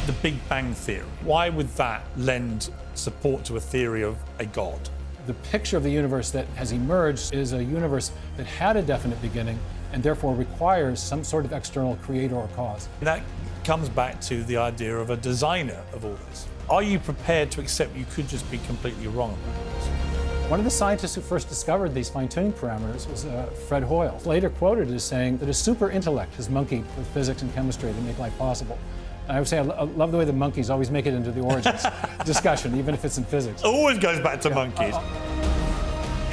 The Big Bang Theory. Why would that lend support to a theory of a God? The picture of the universe that has emerged is a universe that had a definite beginning and therefore requires some sort of external creator or cause. That comes back to the idea of a designer of all this. Are you prepared to accept you could just be completely wrong about this? One of the scientists who first discovered these fine-tuning parameters was Fred Hoyle, later quoted as saying that a super intellect has monkeyed with physics and chemistry to make life possible. And I would say I love the way the monkeys always make it into the origins discussion, even if it's in physics. It always goes back to monkeys.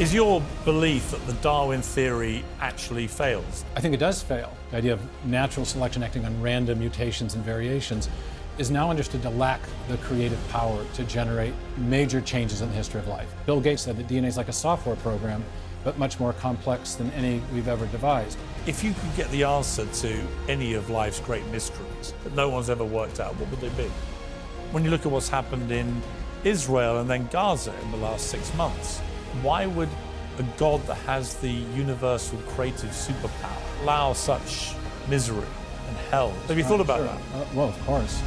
Is your belief that the Darwin theory actually fails? I think it does fail. The idea of natural selection acting on random mutations and variations is now understood to lack the creative power to generate major changes in the history of life. Bill Gates said that DNA is like a software program, but much more complex than any we've ever devised. If you could get the answer to any of life's great mysteries that no one's ever worked out, what would they be? When you look at what's happened in Israel and then Gaza in the last 6 months, why would a God that has the universal creative superpower allow such misery and hell? Have you thought about that? Well, of course.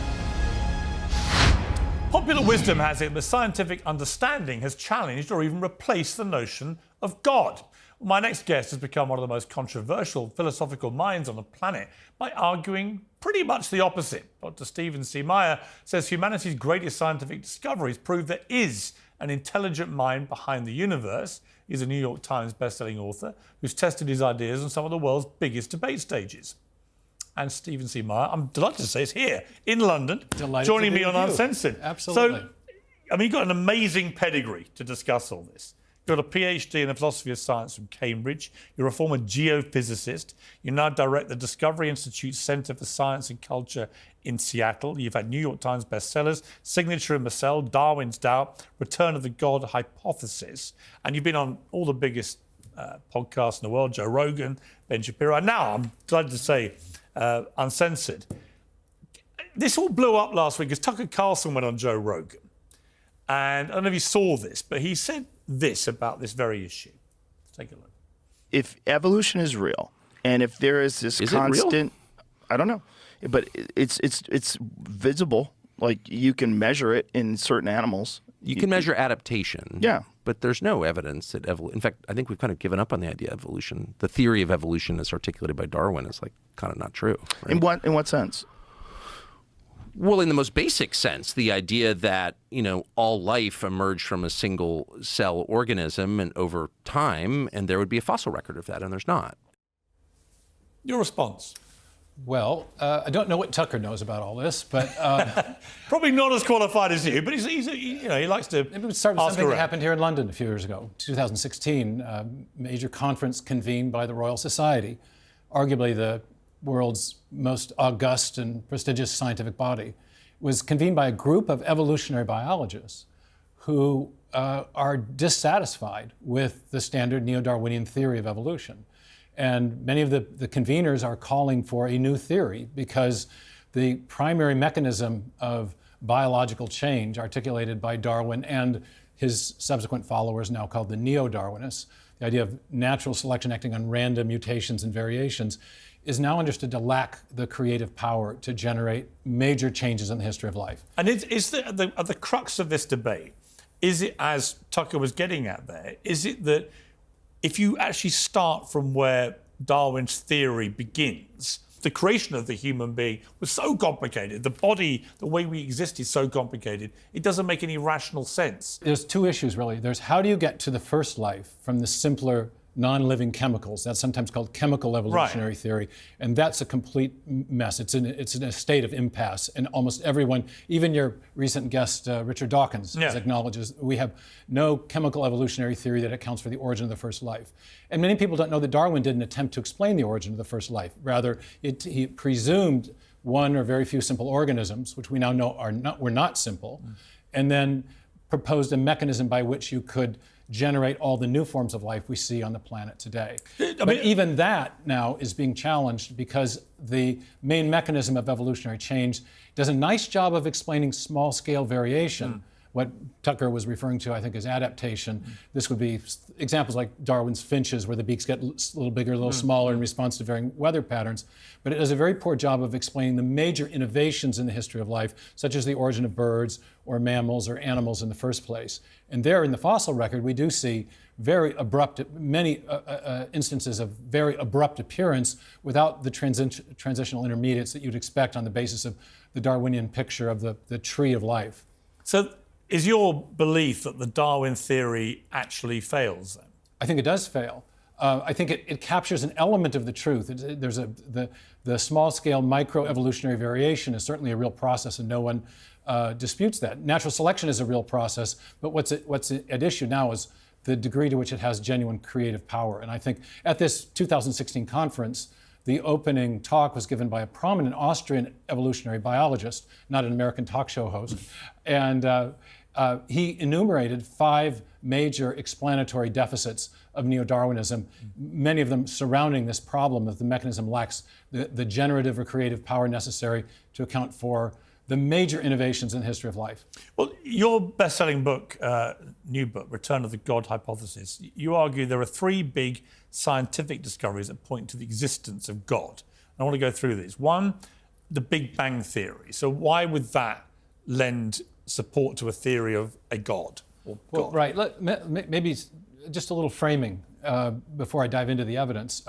Popular wisdom has it that scientific understanding has challenged or even replaced the notion of God. My next guest has become one of the most controversial philosophical minds on the planet by arguing pretty much the opposite. Dr. Stephen C. Meyer says humanity's greatest scientific discoveries prove there is an intelligent mind behind the universe. He's a New York Times bestselling author who's tested his ideas on some of the world's biggest debate stages. And Stephen C. Meyer, I'm delighted to say, is here in London, joining me on Uncensored. Absolutely. So, I mean, you've got an amazing pedigree to discuss all this. You've got a PhD in the philosophy of science from Cambridge. You're a former geophysicist. You now direct the Discovery Institute's Center for Science and Culture in Seattle. You've had New York Times bestsellers, Signature and Marcel, Darwin's Doubt, Return of the God Hypothesis. And you've been on all the biggest podcasts in the world, Joe Rogan, Ben Shapiro. And now, I'm delighted to say, Uncensored. This all blew up last week because Tucker Carlson went on Joe Rogan. And I don't know if you saw this, but he said this about this very issue. Let's take a look. If evolution is real, and if there is this constant, I don't know, but it's visible. Like you can measure it in certain animals. You can measure adaptation. Yeah. But there's no evidence that in fact, I think we've kind of given up on the idea of evolution. The theory of evolution as articulated by Darwin is like kind of not true. Right? In what sense? Well, in the most basic sense, the idea that, all life emerged from a single cell organism and over time, and there would be a fossil record of that, and there's not. Your response? Well, I don't know what Tucker knows about all this, but probably not as qualified as you. But he likes to. Maybe we start with something that happened here in London a few years ago, 2016. A major conference convened by the Royal Society, arguably the world's most august and prestigious scientific body, was convened by a group of evolutionary biologists who are dissatisfied with the standard neo-Darwinian theory of evolution. And many of the conveners are calling for a new theory because the primary mechanism of biological change articulated by Darwin and his subsequent followers, now called the neo-Darwinists, the idea of natural selection acting on random mutations and variations, is now understood to lack the creative power to generate major changes in the history of life. And is the crux of this debate, is it, as Tucker was getting at there, is it that if you actually start from where Darwin's theory begins, the creation of the human being was so complicated, the body, the way we exist is so complicated, it doesn't make any rational sense. There's two issues, really. There's how do you get to the first life from the simpler non-living chemicals? That's sometimes called chemical evolutionary theory, and that's a complete mess. It's in a state of impasse, and almost everyone, even your recent guest Richard Dawkins, acknowledges we have no chemical evolutionary theory that accounts for the origin of the first life. And many people don't know that Darwin didn't attempt to explain the origin of the first life. Rather, he presumed one or very few simple organisms, which we now know were not simple, and then proposed a mechanism by which you could generate all the new forms of life we see on the planet today. But even that now is being challenged because the main mechanism of evolutionary change does a nice job of explaining small-scale variation, what Tucker was referring to, I think, as adaptation. This would be examples like Darwin's finches, where the beaks get a little bigger, a little smaller in response to varying weather patterns. But it does a very poor job of explaining the major innovations in the history of life, such as the origin of birds or mammals or animals in the first place. And there in the fossil record, we do see very abrupt, many instances of very abrupt appearance without the transitional intermediates that you'd expect on the basis of the Darwinian picture of the tree of life. So is your belief that the Darwin theory actually fails then? I think it does fail. I think it captures an element of the truth. There's the small-scale microevolutionary variation is certainly a real process, and no one disputes that. Natural selection is a real process, but what's at issue now is the degree to which it has genuine creative power. And I think at this 2016 conference, the opening talk was given by a prominent Austrian evolutionary biologist, not an American talk show host, and he enumerated 5 major explanatory deficits of neo-Darwinism, many of them surrounding this problem that the mechanism lacks the generative or creative power necessary to account for the major innovations in the history of life. Well, your best-selling book, new book, Return of the God Hypothesis, you argue there are 3 big scientific discoveries that point to the existence of God. I want to go through these. One, the Big Bang theory. So why would that lend support to a theory of a God? Or well, God? Right. Maybe just a little framing before I dive into the evidence.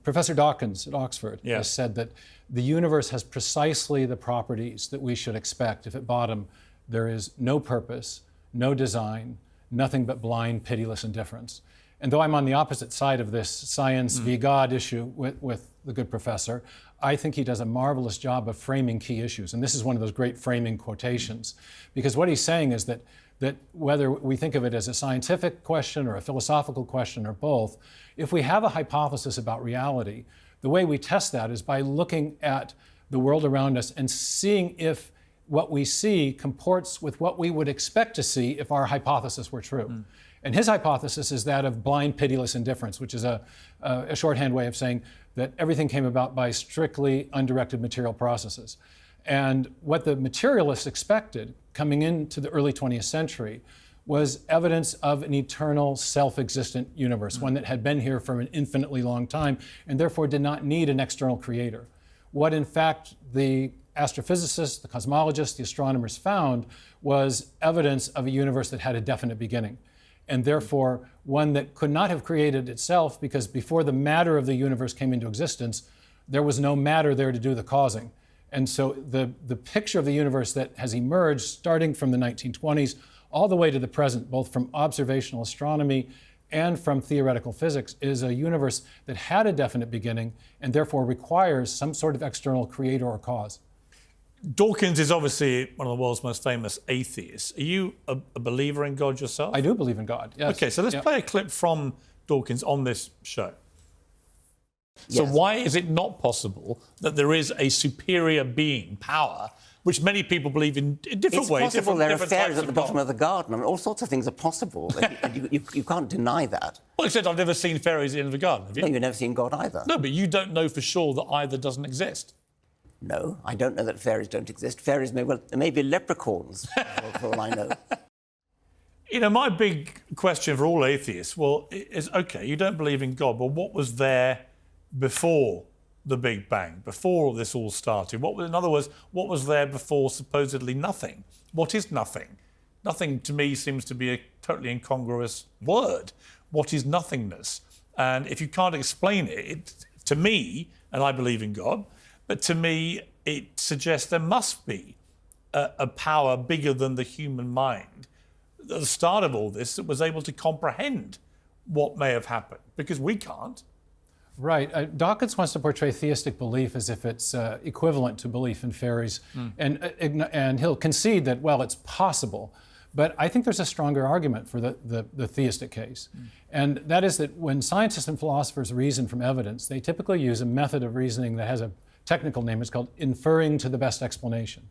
Professor Dawkins at Oxford has said that the universe has precisely the properties that we should expect if at bottom there is no purpose, no design, nothing but blind, pitiless indifference. And though I'm on the opposite side of this science v. God issue with the good professor, I think he does a marvelous job of framing key issues. And this is one of those great framing quotations. Because what he's saying is that whether we think of it as a scientific question or a philosophical question or both, if we have a hypothesis about reality, the way we test that is by looking at the world around us and seeing if what we see comports with what we would expect to see if our hypothesis were true. And his hypothesis is that of blind, pitiless indifference, which is a shorthand way of saying that everything came about by strictly undirected material processes. And what the materialists expected coming into the early 20th century was evidence of an eternal, self-existent universe, one that had been here for an infinitely long time and therefore did not need an external creator. What in fact the astrophysicists, the cosmologists, the astronomers found was evidence of a universe that had a definite beginning, and therefore one that could not have created itself, because before the matter of the universe came into existence, there was no matter there to do the causing. And so the picture of the universe that has emerged starting from the 1920s all the way to the present, both from observational astronomy and from theoretical physics, is a universe that had a definite beginning and therefore requires some sort of external creator or cause. Dawkins is obviously one of the world's most famous atheists. Are you a believer in God yourself? I do believe in God, yes. Okay, so let's play a clip from Dawkins on this show. So why is it not possible that there is a superior being, power, which many people believe in different ways? It's possible there are fairies at the bottom of the garden. I mean, all sorts of things are possible. You can't deny that. Well, except I've never seen fairies at the end of the garden, have you? No, you've never seen God either. No, but you don't know for sure that either doesn't exist. No, I don't know that fairies don't exist. Fairies may be leprechauns, for all I know. You know, my big question for all atheists, is, OK, you don't believe in God, but what was there before the Big Bang, before this all started? In other words, what was there before supposedly nothing? What is nothing? Nothing to me seems to be a totally incongruous word. What is nothingness? And if you can't explain it, to me, and I believe in God, but to me, it suggests there must be a power bigger than the human mind at the start of all this that was able to comprehend what may have happened, because we can't. Right. Dawkins wants to portray theistic belief as if it's equivalent to belief in fairies. And he'll concede that, well, it's possible. But I think there's a stronger argument for the theistic case. And that is that when scientists and philosophers reason from evidence, they typically use a method of reasoning that has a technical name. It's called inferring to the best explanation,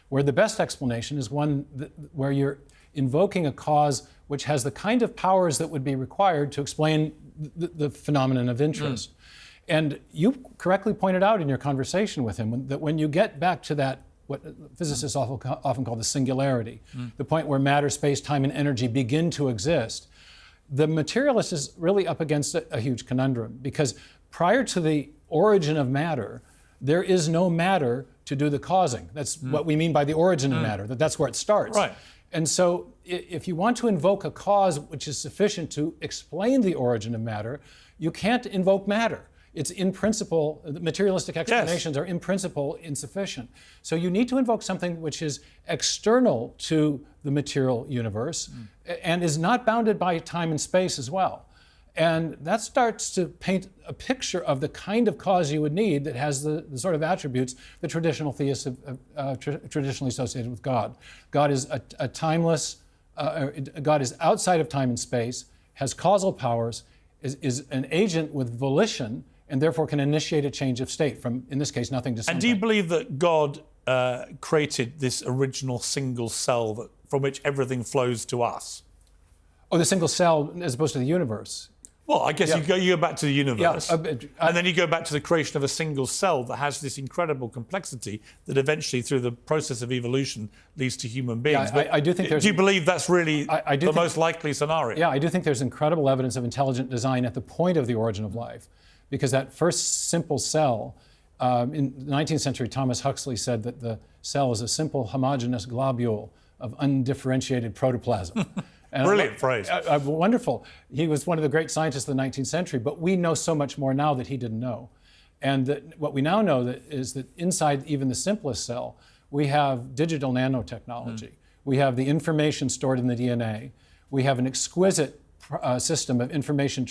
where the best explanation is one where you're invoking a cause which has the kind of powers that would be required to explain the phenomenon of interest. And you correctly pointed out in your conversation with him that when you get back to that what physicists often call the singularity, the point where matter, space, time, and energy begin to exist, the materialist is really up against a huge conundrum, because prior to the origin of matter, there is no matter to do the causing. That's what we mean by the origin of matter, that's where it starts. Right. And so if you want to invoke a cause which is sufficient to explain the origin of matter, you can't invoke matter. It's in principle, the materialistic explanations are in principle insufficient. So you need to invoke something which is external to the material universe and is not bounded by time and space as well. And that starts to paint a picture of the kind of cause you would need that has the sort of attributes that traditional theists have traditionally associated with God. God is a timeless, God is outside of time and space, has causal powers, is an agent with volition, and therefore can initiate a change of state from, in this case, nothing to something. And do you believe that God created this original single cell from which everything flows to us? Oh, the single cell as opposed to the universe. Well, I guess you go back to the universe, Yeah, and then you go back to the creation of a single cell that has this incredible complexity that eventually, through the process of evolution, leads to human beings. Yeah, I do think there's... Do you believe that's really the most likely scenario? Yeah, I do think there's incredible evidence of intelligent design at the point of the origin of life, because that first simple cell, in the 19th century, Thomas Huxley said that the cell is a simple homogeneous globule of undifferentiated protoplasm. Brilliant phrase. Wonderful. He was one of the great scientists of the 19th century, but we know so much more now that he didn't know. And what we now know is that inside even the simplest cell, we have digital nanotechnology. We have the information stored in the DNA. We have an exquisite system of information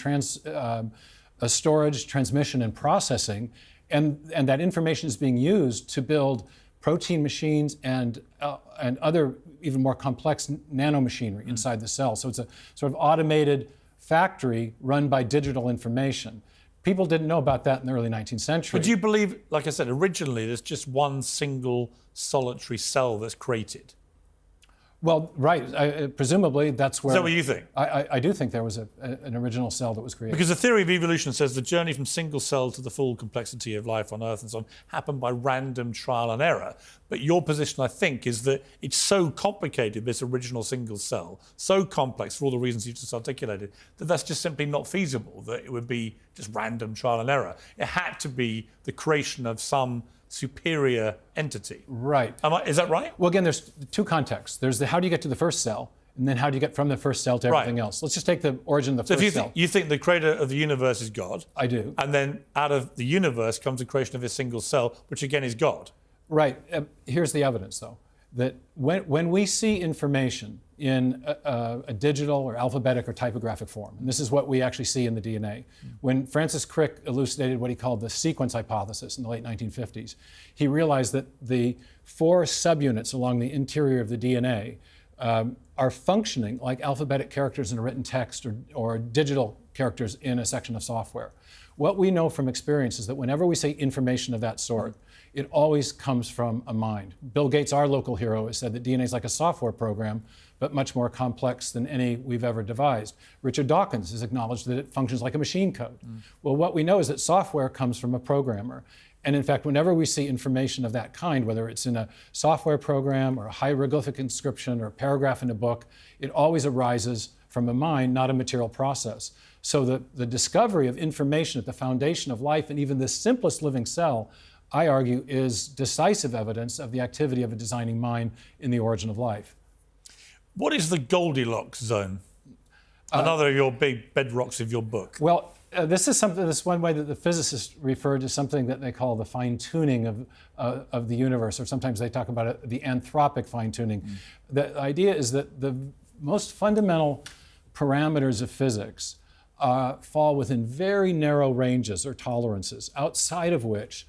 storage, transmission, and processing. And that information is being used to build protein machines and other even more complex nanomachinery inside the cell. So it's a sort of automated factory run by digital information. People didn't know about that in the early 19th century. But do you believe, like I said, originally there's just one single solitary cell that's created? Well, right. Presumably that's where... Is that what you think? I do think there was an original cell that was created. Because the theory of evolution says the journey from single cell to the full complexity of life on Earth and so on happened by random trial and error. But your position, I think, is that it's so complicated, this original single cell, so complex for all the reasons you just articulated, that that's just simply not feasible, that it would be just random trial and error. It had to be the creation of some superior entity. Right. Is that right? Well, again, there's two contexts. There's the how do you get to the first cell, and then how do you get from the first cell to everything else. Let's just take the origin of the first cell. You think the creator of the universe is God? I do. And then out of the universe comes the creation of a single cell, which again is God. Right. Here's the evidence, though, that when we see information in a digital or alphabetic or typographic form, and this is what we actually see in the DNA. When Francis Crick elucidated what he called the sequence hypothesis in the late 1950s, he realized that the 4 subunits along the interior of the DNA are functioning like alphabetic characters in a written text or digital characters in a section of software. What we know from experience is that whenever we say information of that sort, it always comes from a mind. Bill Gates, our local hero, has said that DNA is like a software program, but much more complex than any we've ever devised. Richard Dawkins has acknowledged that it functions like a machine code. Well, what we know is that software comes from a programmer. And in fact, whenever we see information of that kind, whether it's in a software program or a hieroglyphic inscription or a paragraph in a book, it always arises from a mind, not a material process. So the discovery of information at the foundation of life and even the simplest living cell, I argue, is decisive evidence of the activity of a designing mind in the origin of life. What is the Goldilocks zone? Another of your big bedrocks of your book. Well, this is one way that the physicists refer to something that they call the fine-tuning of the universe, or sometimes they talk about it, the anthropic fine-tuning. The idea is that the most fundamental parameters of physics fall within very narrow ranges or tolerances, outside of which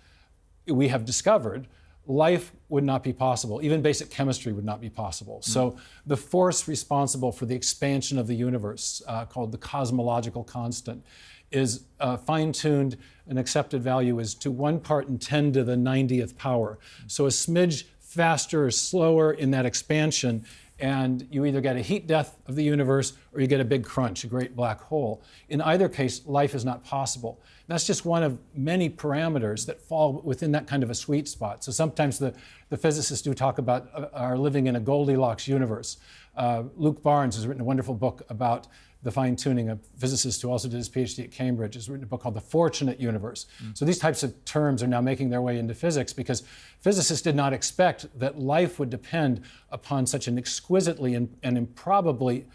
we have discovered life would not be possible. Even basic chemistry would not be possible. So the force responsible for the expansion of the universe, called the cosmological constant, is fine-tuned. An accepted value is to 1 part in 10 to the 90th power. So a smidge faster or slower in that expansion, and you either get a heat death of the universe or you get a big crunch, a great black hole. In either case, life is not possible. That's just one of many parameters that fall within that kind of a sweet spot. So sometimes the physicists do talk about are living in a Goldilocks universe. Luke Barnes has written a wonderful book about the fine-tuning. A physicist who also did his PhD at Cambridge has written a book called The Fortunate Universe. So these types of terms are now making their way into physics because physicists did not expect that life would depend upon such an exquisitely and improbably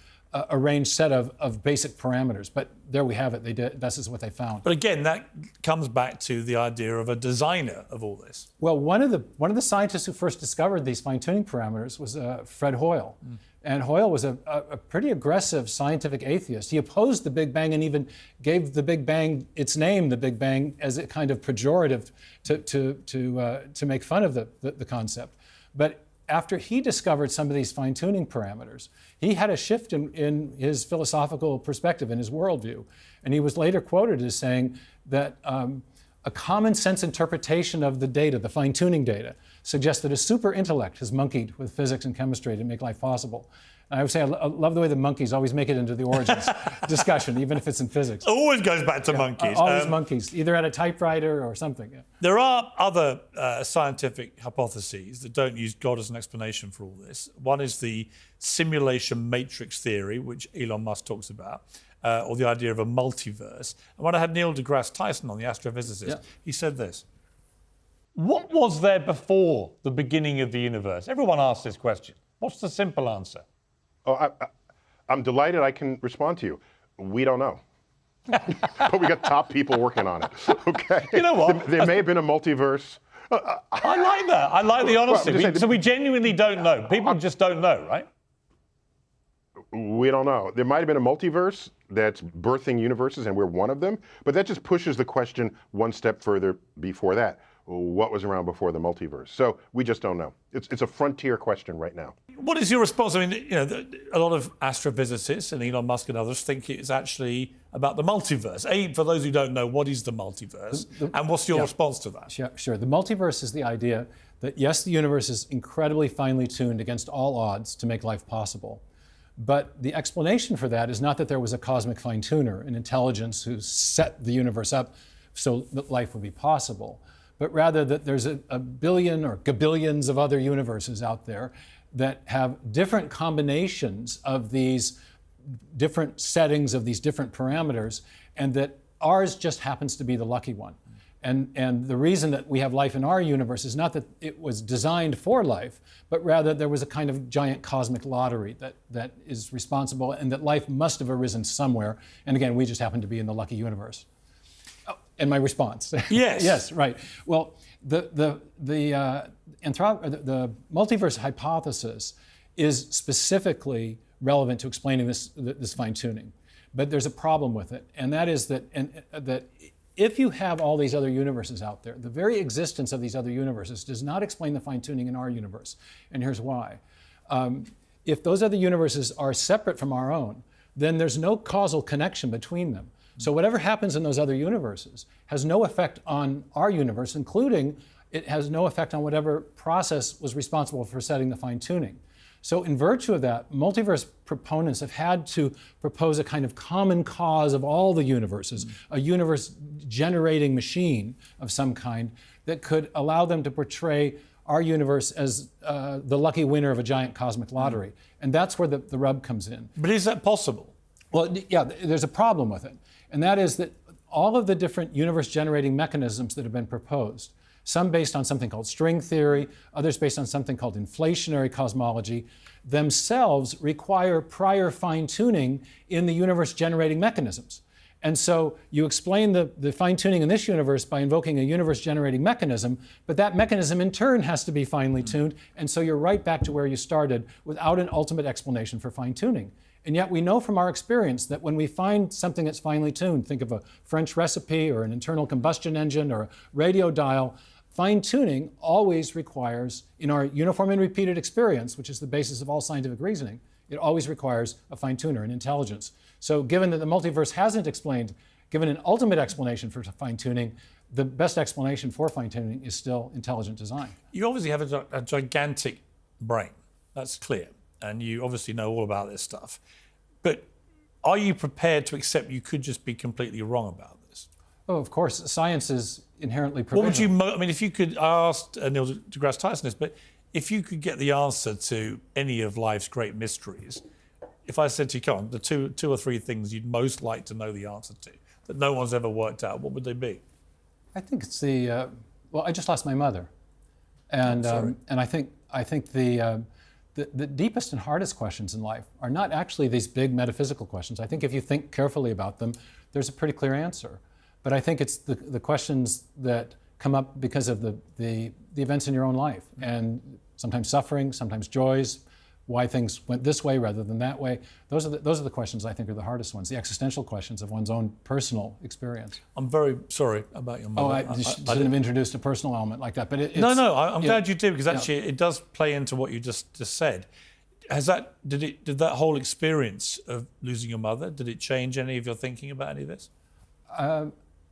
arranged set of basic parameters. But there we have it. They did. This is what they found. But again, that comes back to the idea of a designer of all this. Well, one of the scientists who first discovered these fine-tuning parameters was Fred Hoyle. And Hoyle was a pretty aggressive scientific atheist. He opposed the Big Bang and even gave the Big Bang its name, the Big Bang, as a kind of pejorative to make fun of the concept. But after he discovered some of these fine-tuning parameters, he had a shift in his philosophical perspective, in his worldview. And he was later quoted as saying that a common sense interpretation of the data, the fine-tuning data, suggests that a super intellect has monkeyed with physics and chemistry to make life possible. And I would say I love the way the monkeys always make it into the origins discussion, even if it's in physics. Always goes back to monkeys. Always monkeys, either at a typewriter or something. Yeah. There are other scientific hypotheses that don't use God as an explanation for all this. One is the simulation matrix theory, which Elon Musk talks about, or the idea of a multiverse. And when I had Neil deGrasse Tyson on, the astrophysicist, he said this. What was there before the beginning of the universe? Everyone asks this question. What's the simple answer? Oh, I'm delighted I can respond to you. We don't know. But we got top people working on it. Okay. You know what? There may have been a multiverse. I like that. I like the honesty. So we genuinely don't know. People just don't know, right? We don't know. There might have been a multiverse that's birthing universes, and we're one of them. But that just pushes the question one step further before that. What was around before the multiverse? So we just don't know. It's a frontier question right now. What is your response? I mean, a lot of astrophysicists and Elon Musk and others think it's actually about the multiverse. For those who don't know, what is the multiverse? And what's your response to that? Sure. The multiverse is the idea that, yes, the universe is incredibly finely tuned against all odds to make life possible. But the explanation for that is not that there was a cosmic fine-tuner, an intelligence who set the universe up so that life would be possible, but rather that there's a billion or gabillions of other universes out there that have different combinations of these different settings of these different parameters, and that ours just happens to be the lucky one. And the reason that we have life in our universe is not that it was designed for life, but rather there was a kind of giant cosmic lottery that is responsible, and that life must have arisen somewhere. And again, we just happen to be in the lucky universe. And my response. Yes. Yes, right. Well, the multiverse hypothesis is specifically relevant to explaining this fine-tuning. But there's a problem with it, and that is that if you have all these other universes out there, the very existence of these other universes does not explain the fine-tuning in our universe. And here's why. If those other universes are separate from our own, then there's no causal connection between them. So whatever happens in those other universes has no effect on our universe, including it has no effect on whatever process was responsible for setting the fine-tuning. So in virtue of that, multiverse proponents have had to propose a kind of common cause of all the universes, a universe-generating machine of some kind that could allow them to portray our universe as the lucky winner of a giant cosmic lottery. And that's where the rub comes in. But is that possible? Well, yeah, there's a problem with it. And that is that all of the different universe-generating mechanisms that have been proposed, some based on something called string theory, others based on something called inflationary cosmology, themselves require prior fine-tuning in the universe-generating mechanisms. And so you explain the fine-tuning in this universe by invoking a universe-generating mechanism, but that mechanism in turn has to be finely tuned, and so you're right back to where you started without an ultimate explanation for fine-tuning. And yet we know from our experience that when we find something that's finely tuned, think of a French recipe or an internal combustion engine or a radio dial, fine-tuning always requires, in our uniform and repeated experience, which is the basis of all scientific reasoning, it always requires a fine-tuner, an intelligence. So given that the multiverse hasn't given an ultimate explanation for fine-tuning, the best explanation for fine-tuning is still intelligent design. You obviously have a gigantic brain, that's clear, and you obviously know all about this stuff. But are you prepared to accept you could just be completely wrong about this? Oh, of course, science is inherently What would provisional. you? I mean, if you could ask Neil deGrasse Tyson this, but if you could get the answer to any of life's great mysteries, if I said to you, come on, the two or three things you'd most like to know the answer to that no one's ever worked out, what would they be? I think it's the well. I just lost my mother, and I think the deepest and hardest questions in life are not actually these big metaphysical questions. I think if you think carefully about them, there's a pretty clear answer. But I think it's the questions that come up because of the events in your own life, and sometimes suffering, sometimes joys, why things went this way rather than that way. Those are the questions I think are the hardest ones, the existential questions of one's own personal experience. I'm very sorry about your mother. I shouldn't have introduced a personal element like that. But I'm glad you did, because actually it does play into what you just said. Did that whole experience of losing your mother, did it change any of your thinking about any of this?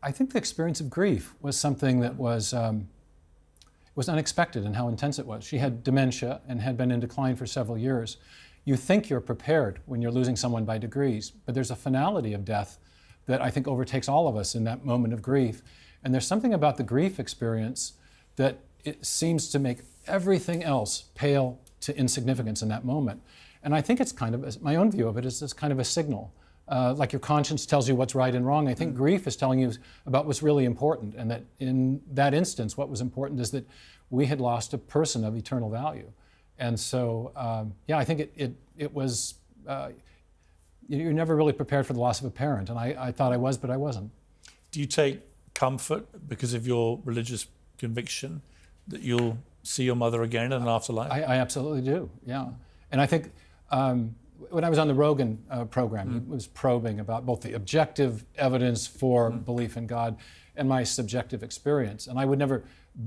I think the experience of grief was something that was unexpected in how intense it was. She had dementia and had been in decline for several years. You think you're prepared when you're losing someone by degrees, but there's a finality of death that I think overtakes all of us in that moment of grief. And there's something about the grief experience that it seems to make everything else pale to insignificance in that moment. And I think it's kind of, my own view of it is this kind of a signal. Like your conscience tells you what's right and wrong, I think grief is telling you about what's really important, and that in that instance, what was important is that we had lost a person of eternal value. And so, I think it was, you're never really prepared for the loss of a parent, and I thought I was, but I wasn't. Do you take comfort because of your religious conviction that you'll see your mother again in an afterlife? I absolutely do, yeah. And I think, when I was on the Rogan program, he was probing about both the objective evidence for belief in God and my subjective experience. And I would never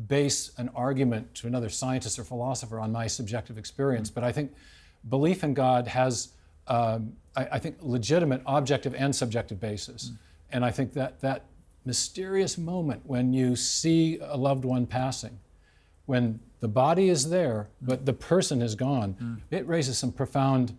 base an argument to another scientist or philosopher on my subjective experience. But I think belief in God has, I think, legitimate objective and subjective basis. And I think that mysterious moment when you see a loved one passing, when the body is there, but the person is gone, it raises some profound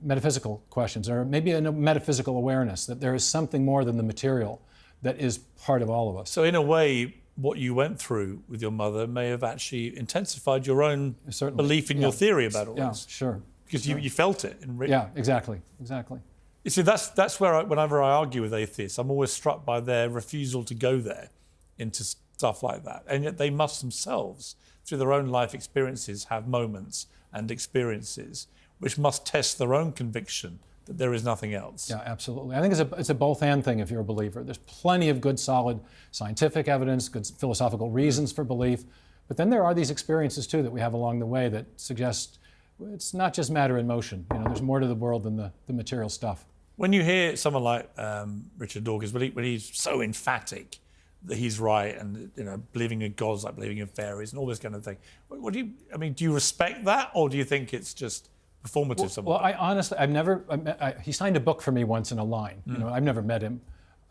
metaphysical questions, or maybe a metaphysical awareness that there is something more than the material that is part of all of us. So in a way, what you went through with your mother may have actually intensified your own belief in your theory about all this. Yeah, sure. Because you felt it. Yeah, exactly. You see, that's where whenever I argue with atheists, I'm always struck by their refusal to go there into stuff like that. And yet they must themselves, through their own life experiences, have moments and experiences which must test their own conviction that there is nothing else. Yeah, absolutely. I think it's a both-and thing if you're a believer. There's plenty of good, solid scientific evidence, good philosophical reasons for belief, but then there are these experiences too that we have along the way that suggest it's not just matter in motion. There's more to the world than the material stuff. When you hear someone like Richard Dawkins, when he's so emphatic that he's right, and believing in gods like believing in fairies and all this kind of thing, do you respect that, or do you think it's just performative? Well, I honestly, he signed a book for me once in a line. I've never met him.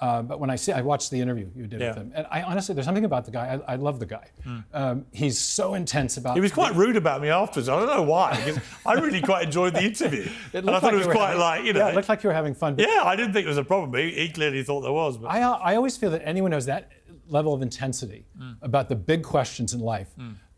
But when I watched the interview you did with him, and I honestly, there's something about the guy, I love the guy. He's so intense about He was quite rude about me afterwards. I don't know why, because I really quite enjoyed the interview. And I thought it was quite Yeah, it looked like you were having fun. Yeah, I didn't think there was a problem. He clearly thought there was. But I always feel that anyone who has that level of intensity about the big questions in life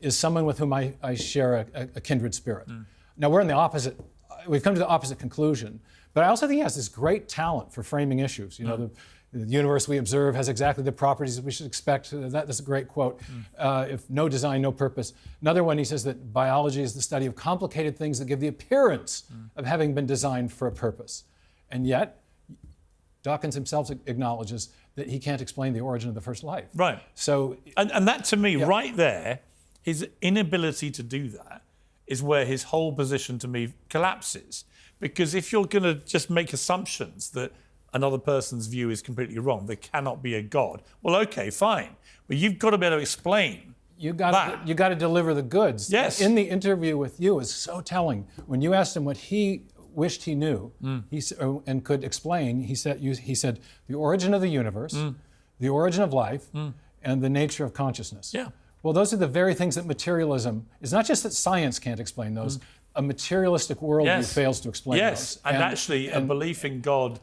is someone with whom I share a kindred spirit. Now, we've come to the opposite conclusion, but I also think he has this great talent for framing issues. The universe we observe has exactly the properties that we should expect. That's a great quote. If no design, no purpose. Another one, he says that biology is the study of complicated things that give the appearance of having been designed for a purpose. And yet, Dawkins himself acknowledges that he can't explain the origin of the first life. Right. So, and that to me, right there, his inability to do that is where his whole position to me collapses. Because if you're going to just make assumptions that another person's view is completely wrong, there cannot be a God. Well, okay, fine. But you've got to be able to explain you got to deliver the goods. Yes. In the interview with you is so telling. When you asked him what he wished he knew and could explain, he said the origin of the universe, the origin of life, and the nature of consciousness. Yeah. Well, those are the very things that materialism is. Not just that science can't explain those, a materialistic worldview fails to explain those. And actually, a belief in God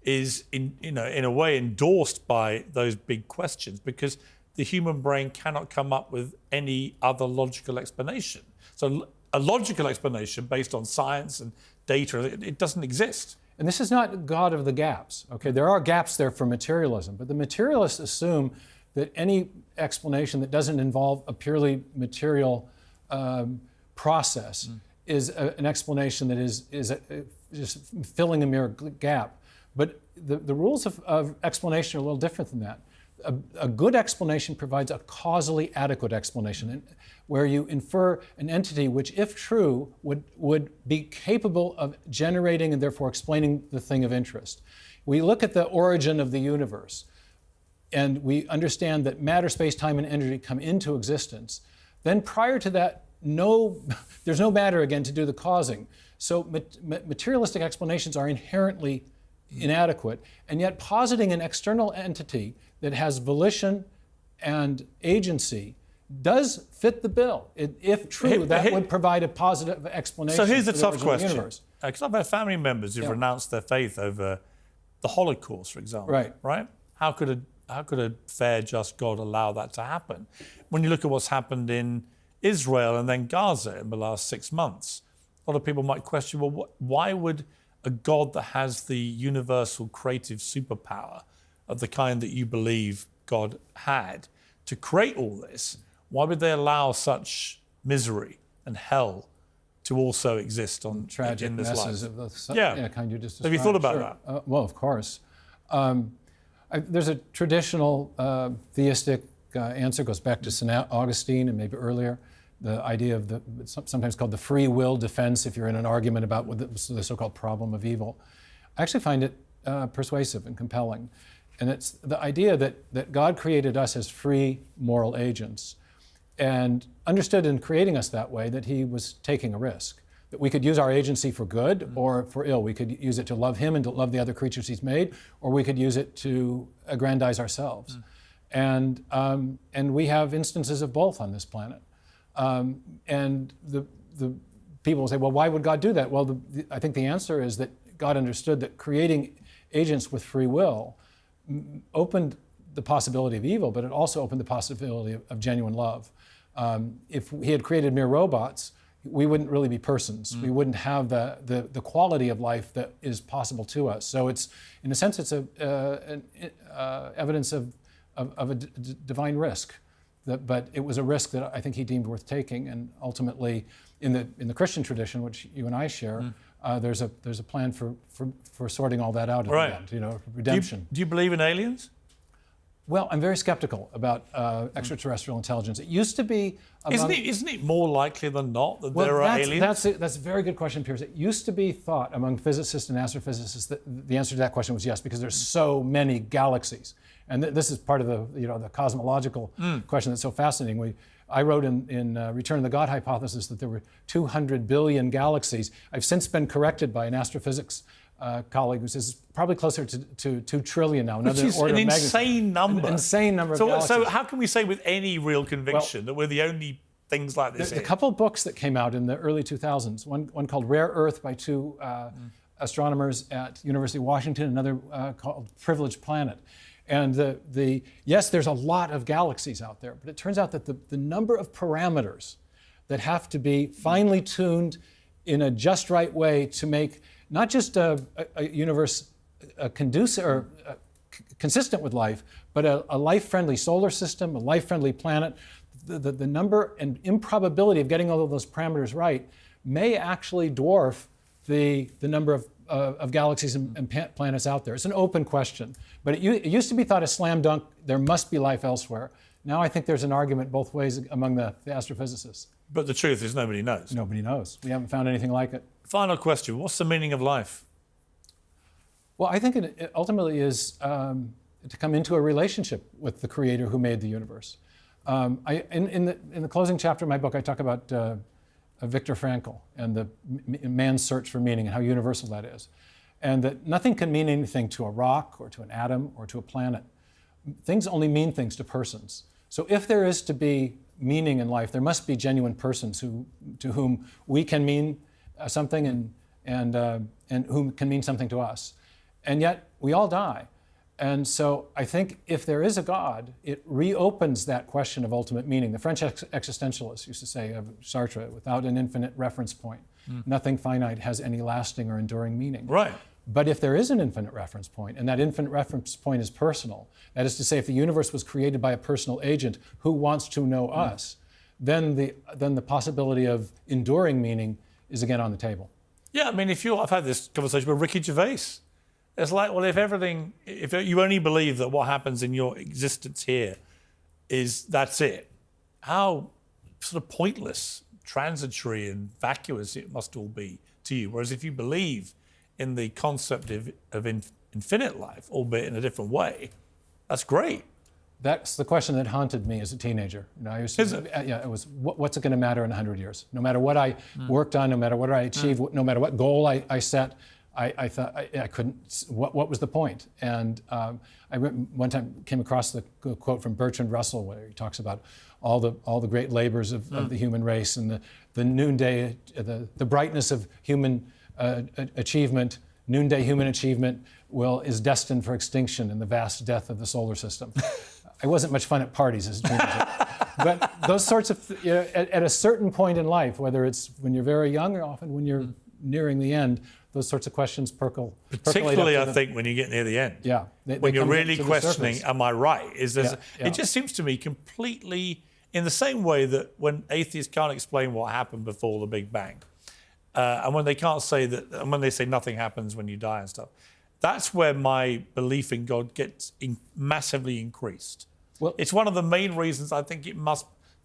is in a way endorsed by those big questions, because the human brain cannot come up with any other logical explanation. So a logical explanation based on science and data, it doesn't exist. And this is not God of the gaps. Okay, there are gaps there for materialism, but the materialists assume that any explanation that doesn't involve a purely material process is an explanation that is just filling a mere gap. But the rules of explanation are a little different than that. A good explanation provides a causally adequate explanation, where you infer an entity which, if true, would be capable of generating and therefore explaining the thing of interest. We look at the origin of the universe, and we understand that matter, space, time, and energy come into existence. Then prior to that, there's no matter again to do the causing. So materialistic explanations are inherently inadequate, and yet positing an external entity that has volition and agency does fit the bill. If true, that would provide a positive explanation. So here's the for tough original question. universe. Because I've had family members who've renounced their faith over the Holocaust, for example. Right? How could a fair, just God allow that to happen? When you look at what's happened in Israel and then Gaza in the last 6 months, a lot of people might question, well, why would a God that has the universal creative superpower of the kind that you believe God had to create all this, why would they allow such misery and hell to also exist tragic in this messes life? of the kind you just described? Have you thought about that? Well, of course. There's a traditional theistic answer, goes back to St. Augustine and maybe earlier. The idea of sometimes called the free will defense, if you're in an argument about the so-called problem of evil. I actually find it persuasive and compelling. And it's the idea that God created us as free moral agents, and understood in creating us that way that he was taking a risk, that we could use our agency for good or for ill. We could use it to love him and to love the other creatures he's made, or we could use it to aggrandize ourselves. And we have instances of both on this planet. And the people will say, well, why would God do that? Well, I think the answer is that God understood that creating agents with free will opened the possibility of evil, but it also opened the possibility of genuine love. If he had created mere robots, we wouldn't really be persons. We wouldn't have the quality of life that is possible to us. So it's, in a sense, it's evidence of a divine risk. But it was a risk that I think he deemed worth taking, and ultimately, in the Christian tradition, which you and I share, there's a plan for sorting all that out at the end. Redemption. Do you believe in aliens? Well, I'm very skeptical about extraterrestrial intelligence. It used to be. Isn't it more likely than not that there are aliens? That's a very good question, Piers. It used to be thought among physicists and astrophysicists that the answer to that question was yes, because there's so many galaxies. And this is part of the cosmological question that's so fascinating. I wrote in Return of the God Hypothesis that there were 200 billion galaxies. I've since been corrected by an astrophysics colleague who says it's probably closer to 2 trillion now. Which is an insane number. An insane number of galaxies. So how can we say with any real conviction that we're the only things like this? There's a couple of books that came out in the early 2000s. One called Rare Earth by 2 astronomers at University of Washington, another called Privileged Planet. And yes, there's a lot of galaxies out there, but it turns out that the number of parameters that have to be finely tuned in a just right way to make not just a universe conducive or consistent with life, but a life-friendly solar system, a life-friendly planet, the number and improbability of getting all of those parameters right may actually dwarf the number of galaxies and planets out there. It's an open question, but it used to be thought a slam dunk, there must be life elsewhere. Now I think there's an argument both ways among the astrophysicists. But the truth is nobody knows. Nobody knows. We haven't found anything like it. Final question, what's the meaning of life? Well, I think it ultimately is to come into a relationship with the Creator who made the universe. In the closing chapter of my book, I talk about Viktor Frankl and the man's search for meaning and how universal that is. And that nothing can mean anything to a rock or to an atom or to a planet. Things only mean things to persons. So if there is to be meaning in life, there must be genuine persons to whom we can mean something and whom can mean something to us. And yet, we all die. And so I think if there is a God, it reopens that question of ultimate meaning. The French existentialists used to say of Sartre, without an infinite reference point, nothing finite has any lasting or enduring meaning. Right. But if there is an infinite reference point, and that infinite reference point is personal, that is to say, if the universe was created by a personal agent who wants to know us, then the possibility of enduring meaning is again on the table. Yeah, I mean, I've had this conversation with Ricky Gervais. It's like, well, if you only believe that what happens in your existence here that's it, how sort of pointless, transitory and vacuous it must all be to you. Whereas if you believe in the concept of infinite life, albeit in a different way, that's great. That's the question that haunted me as a teenager. I used to, Is it? Yeah, it was, what's it going to matter in 100 years? No matter what I worked on, no matter what I achieved, no matter what goal I set, I thought I couldn't. What was the point? And one time came across the quote from Bertrand Russell where he talks about all the great labors of the human race and the noonday, the brightness of human achievement. Noonday human achievement is destined for extinction in the vast death of the solar system. I wasn't much fun at parties as a teenager. But those sorts of, at a certain point in life, whether it's when you're very young or often when you're nearing the end, those sorts of questions percolate. Particularly, I think, when you get near the end. Yeah. When you're really questioning, surface. am I right? Yeah. It just seems to me completely in the same way that when atheists can't explain what happened before the Big Bang, and when they can't say that, and when they say nothing happens when you die and stuff, that's where my belief in God gets massively increased. Well, it's one of the main reasons I think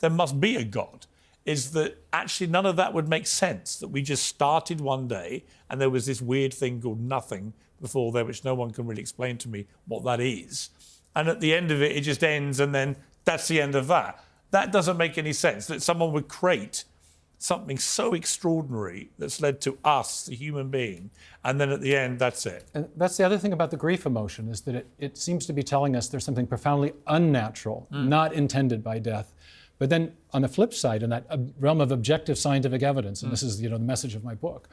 there must be a God, is that actually none of that would make sense, that we just started one day and there was this weird thing called nothing before there, which no one can really explain to me what that is. And at the end of it, it just ends and then that's the end of that. That doesn't make any sense, that someone would create something so extraordinary that's led to us, the human being, and then at the end, that's it. And that's the other thing about the grief emotion, is that it seems to be telling us there's something profoundly unnatural, not intended by death. But then on the flip side, in that realm of objective scientific evidence, and this is the message of my book,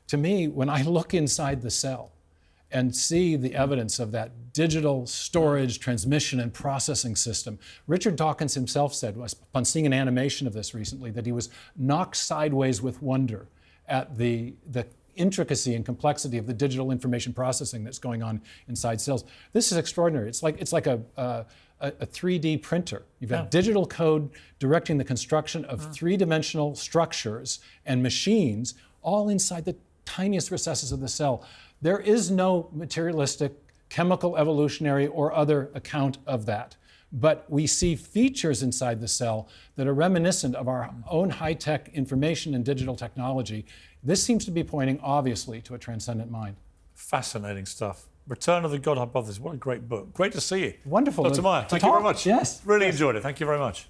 to me, when I look inside the cell and see the evidence of that digital storage, transmission, and processing system, Richard Dawkins himself said, upon seeing an animation of this recently, that he was knocked sideways with wonder at the intricacy and complexity of the digital information processing that's going on inside cells. This is extraordinary. It's like a 3D printer. You've got digital code directing the construction of three-dimensional structures and machines all inside the tiniest recesses of the cell. There is no materialistic, chemical, evolutionary, or other account of that. But we see features inside the cell that are reminiscent of our own high-tech information and digital technology. This seems to be pointing, obviously, to a transcendent mind. Fascinating stuff. Return of the God Hypothesis. What a great book. Great to see you. Wonderful. Dr. Meyer, thank you very much. Yes. Really enjoyed it. Thank you very much.